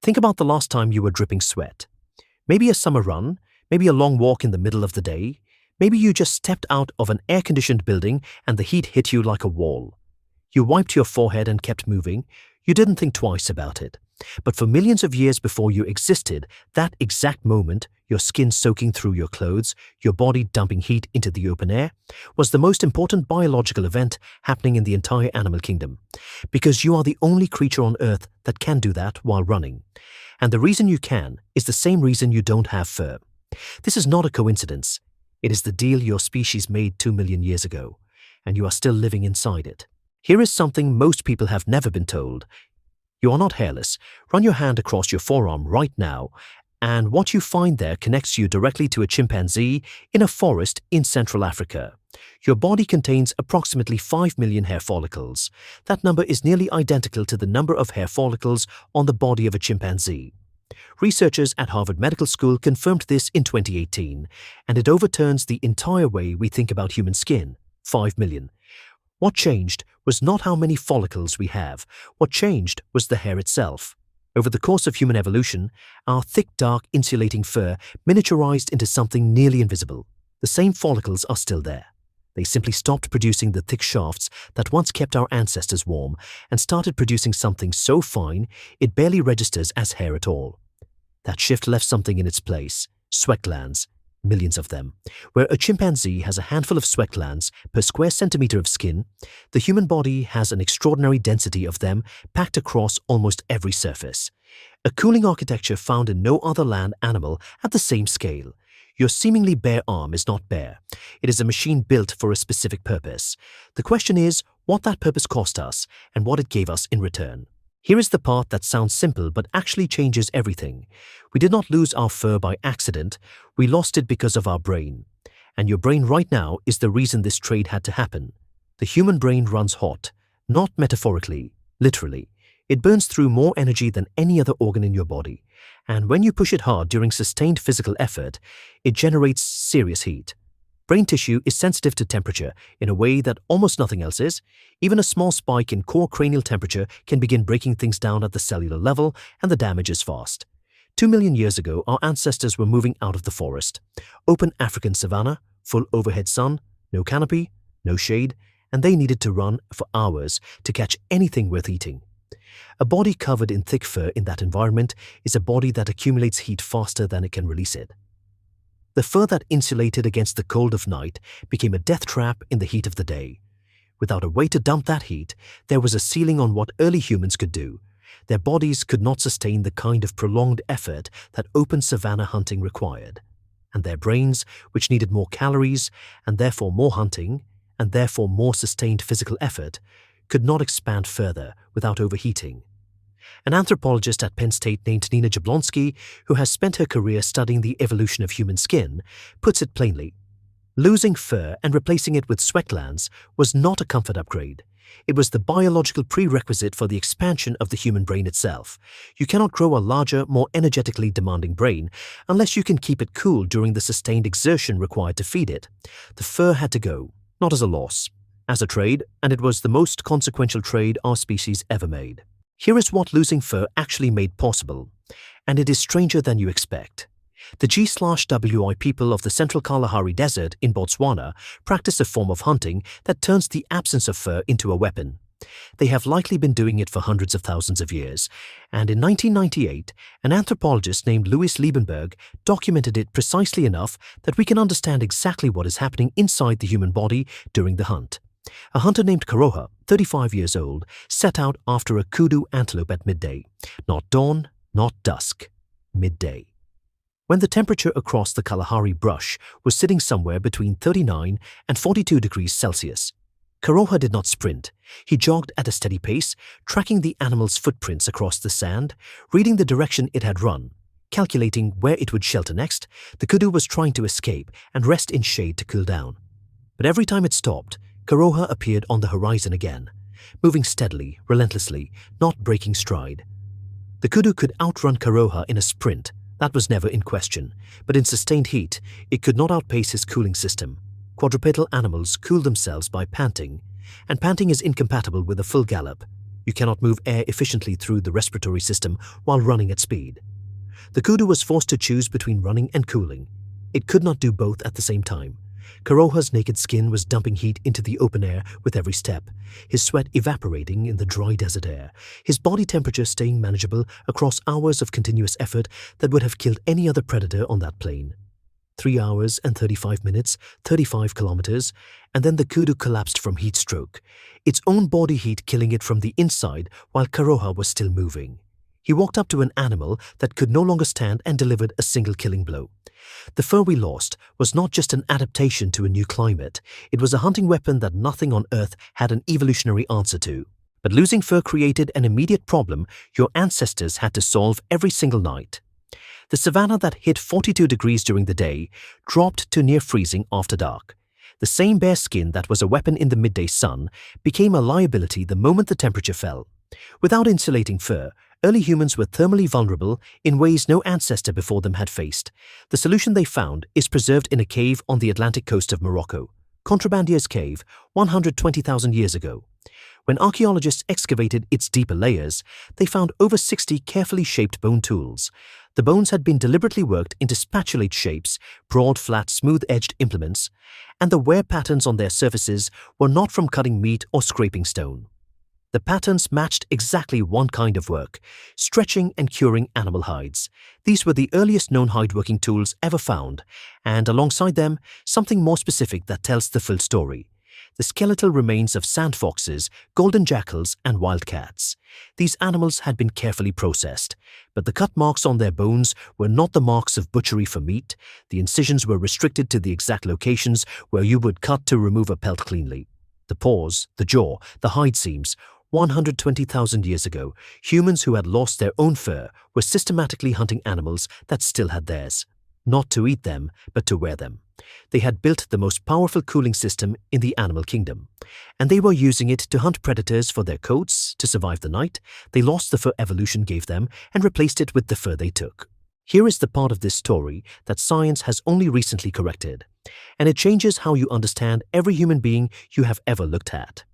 Think about the last time you were dripping sweat. Maybe a summer run, maybe a long walk in the middle of the day, maybe you just stepped out of an air-conditioned building and the heat hit you like a wall. You wiped your forehead and kept moving. You didn't think twice about it. But for millions of years before you existed, that exact moment, your skin soaking through your clothes, your body dumping heat into the open air, was the most important biological event happening in the entire animal kingdom. Because you are the only creature on Earth that can do that while running. And the reason you can is the same reason you don't have fur. This is not a coincidence. It is the deal your species made 2 million years ago, and you are still living inside it. Here is something most people have never been told. You are not hairless. Run your hand across your forearm right now, and what you find there connects you directly to a chimpanzee in a forest in Central Africa. Your body contains approximately 5 million hair follicles. That number is nearly identical to the number of hair follicles on the body of a chimpanzee. Researchers at Harvard Medical School confirmed this in 2018, and it overturns the entire way we think about human skin. 5 million. What changed was not how many follicles we have. What changed was the hair itself. Over the course of human evolution, our thick, dark, insulating fur miniaturized into something nearly invisible. The same follicles are still there. They simply stopped producing the thick shafts that once kept our ancestors warm and started producing something so fine it barely registers as hair at all. That shift left something in its place: sweat glands. Millions of them. Where a chimpanzee has a handful of sweat glands per square centimeter of skin, the human body has an extraordinary density of them packed across almost every surface. A cooling architecture found in no other land animal at the same scale. Your seemingly bare arm is not bare. It is a machine built for a specific purpose. The question is what that purpose cost us and what it gave us in return. Here is the part that sounds simple but actually changes everything. We did not lose our fur by accident, we lost it because of our brain. And your brain right now is the reason this trade had to happen. The human brain runs hot, not metaphorically, literally. It burns through more energy than any other organ in your body. And when you push it hard during sustained physical effort, it generates serious heat. Brain tissue is sensitive to temperature in a way that almost nothing else is. Even a small spike in core cranial temperature can begin breaking things down at the cellular level, and the damage is fast. 2 million years ago, our ancestors were moving out of the forest. Open African savanna, full overhead sun, no canopy, no shade, and they needed to run for hours to catch anything worth eating. A body covered in thick fur in that environment is a body that accumulates heat faster than it can release it. The fur that insulated against the cold of night became a death trap in the heat of the day. Without a way to dump that heat, there was a ceiling on what early humans could do. Their bodies could not sustain the kind of prolonged effort that open savanna hunting required. And their brains, which needed more calories, and therefore more hunting, and therefore more sustained physical effort, could not expand further without overheating. An anthropologist at Penn State named Nina Jablonski, who has spent her career studying the evolution of human skin, puts it plainly. Losing fur and replacing it with sweat glands was not a comfort upgrade. It was the biological prerequisite for the expansion of the human brain itself. You cannot grow a larger, more energetically demanding brain unless you can keep it cool during the sustained exertion required to feed it. The fur had to go, not as a loss, as a trade, and it was the most consequential trade our species ever made. Here is what losing fur actually made possible, and it is stranger than you expect. The G/WI people of the central Kalahari Desert in Botswana practice a form of hunting that turns the absence of fur into a weapon. They have likely been doing it for hundreds of thousands of years, and in 1998, an anthropologist named Louis Liebenberg documented it precisely enough that we can understand exactly what is happening inside the human body during the hunt. A hunter named Karoha, 35 years old, set out after a kudu antelope at midday. Not dawn, not dusk. Midday. When the temperature across the Kalahari brush was sitting somewhere between 39 and 42 degrees Celsius. Karoha did not sprint. He jogged at a steady pace, tracking the animal's footprints across the sand, reading the direction it had run. Calculating where it would shelter next, the kudu was trying to escape and rest in shade to cool down. But every time it stopped, Karoha appeared on the horizon again, moving steadily, relentlessly, not breaking stride. The kudu could outrun Karoha in a sprint, that was never in question, but in sustained heat, it could not outpace his cooling system. Quadrupedal animals cool themselves by panting, and panting is incompatible with a full gallop. You cannot move air efficiently through the respiratory system while running at speed. The kudu was forced to choose between running and cooling. It could not do both at the same time. Karoha's naked skin was dumping heat into the open air with every step, his sweat evaporating in the dry desert air, his body temperature staying manageable across hours of continuous effort that would have killed any other predator on that plain. 3 hours and 35 minutes, 35 kilometers, and then the kudu collapsed from heat stroke, its own body heat killing it from the inside while Karoha was still moving. He walked up to an animal that could no longer stand and delivered a single killing blow. The fur we lost was not just an adaptation to a new climate, it was a hunting weapon that nothing on Earth had an evolutionary answer to. But losing fur created an immediate problem your ancestors had to solve every single night. The savanna that hit 42 degrees during the day dropped to near freezing after dark. The same bare skin that was a weapon in the midday sun became a liability the moment the temperature fell. Without insulating fur, early humans were thermally vulnerable in ways no ancestor before them had faced. The solution they found is preserved in a cave on the Atlantic coast of Morocco, Contrabandier's Cave, 120,000 years ago. When archaeologists excavated its deeper layers, they found over 60 carefully shaped bone tools. The bones had been deliberately worked into spatulate shapes, broad, flat, smooth-edged implements, and the wear patterns on their surfaces were not from cutting meat or scraping stone. The patterns matched exactly one kind of work, stretching and curing animal hides. These were the earliest known hide-working tools ever found, and alongside them, something more specific that tells the full story. The skeletal remains of sand foxes, golden jackals, and wildcats. These animals had been carefully processed, but the cut marks on their bones were not the marks of butchery for meat. The incisions were restricted to the exact locations where you would cut to remove a pelt cleanly. The paws, the jaw, the hide seams. 120,000 years ago, humans who had lost their own fur were systematically hunting animals that still had theirs. Not to eat them, but to wear them. They had built the most powerful cooling system in the animal kingdom, and they were using it to hunt predators for their coats to survive the night. They lost the fur evolution gave them and replaced it with the fur they took. Here is the part of this story that science has only recently corrected, and it changes how you understand every human being you have ever looked at.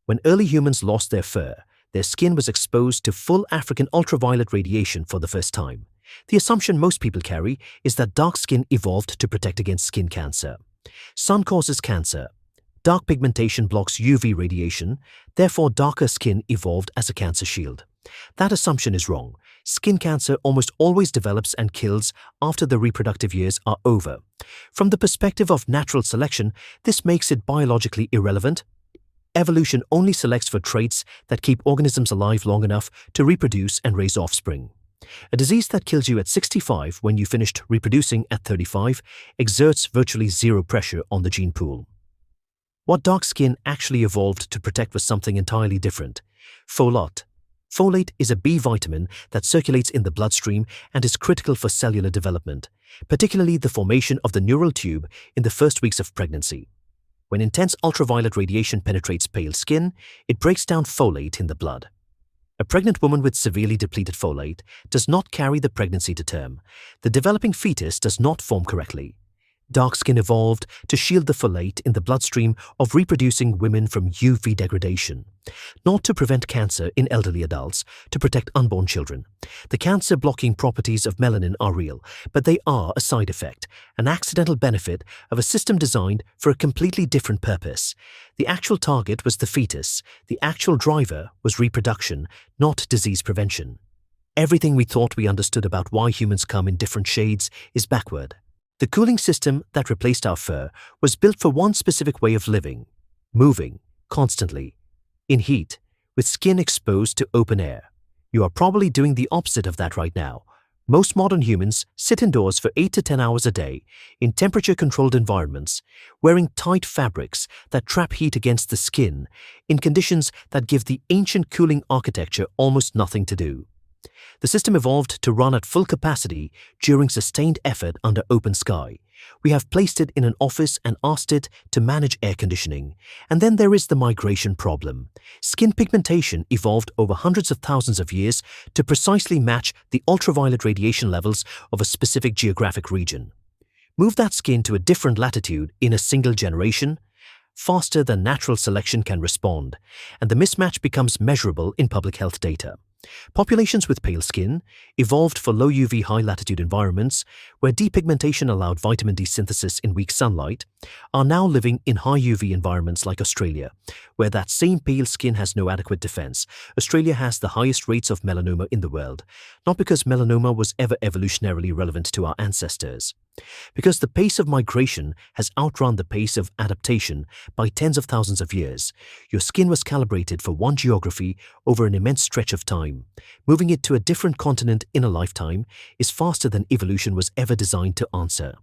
When early humans lost their fur, their skin was exposed to full African ultraviolet radiation for the first time. The assumption most people carry is that dark skin evolved to protect against skin cancer. Sun causes cancer. Dark pigmentation blocks UV radiation, therefore darker skin evolved as a cancer shield. That assumption is wrong. Skin cancer almost always develops and kills after the reproductive years are over. From the perspective of natural selection, this makes it biologically irrelevant. Evolution only selects for traits that keep organisms alive long enough to reproduce and raise offspring. A disease that kills you at 65 when you finished reproducing at 35 exerts virtually zero pressure on the gene pool. What dark skin actually evolved to protect was something entirely different. Folate. Folate is a B vitamin that circulates in the bloodstream and is critical for cellular development, particularly the formation of the neural tube in the first weeks of pregnancy. When intense ultraviolet radiation penetrates pale skin, it breaks down folate in the blood. A pregnant woman with severely depleted folate does not carry the pregnancy to term. The developing fetus does not form correctly. Dark skin evolved to shield the folate in the bloodstream of reproducing women from UV degradation, not to prevent cancer in elderly adults, to protect unborn children. The cancer-blocking properties of melanin are real, but they are a side effect, an accidental benefit of a system designed for a completely different purpose. The actual target was the fetus. The actual driver was reproduction, not disease prevention. Everything we thought we understood about why humans come in different shades is backward. The cooling system that replaced our fur was built for one specific way of living, moving, constantly, in heat, with skin exposed to open air. You are probably doing the opposite of that right now. Most modern humans sit indoors for 8 to 10 hours a day, in temperature-controlled environments, wearing tight fabrics that trap heat against the skin, in conditions that give the ancient cooling architecture almost nothing to do. The system evolved to run at full capacity during sustained effort under open sky. We have placed it in an office and asked it to manage air conditioning. And then there is the migration problem. Skin pigmentation evolved over hundreds of thousands of years to precisely match the ultraviolet radiation levels of a specific geographic region. Move that skin to a different latitude in a single generation, faster than natural selection can respond, and the mismatch becomes measurable in public health data. Populations with pale skin evolved for low UV high-latitude environments where depigmentation allowed vitamin D synthesis in weak sunlight are now living in high UV environments like Australia, where that same pale skin has no adequate defense. Australia has the highest rates of melanoma in the world, not because melanoma was ever evolutionarily relevant to our ancestors, because the pace of migration has outrun the pace of adaptation by tens of thousands of years. Your skin was calibrated for one geography over an immense stretch of time. Moving it to a different continent in a lifetime is faster than evolution was ever designed to answer.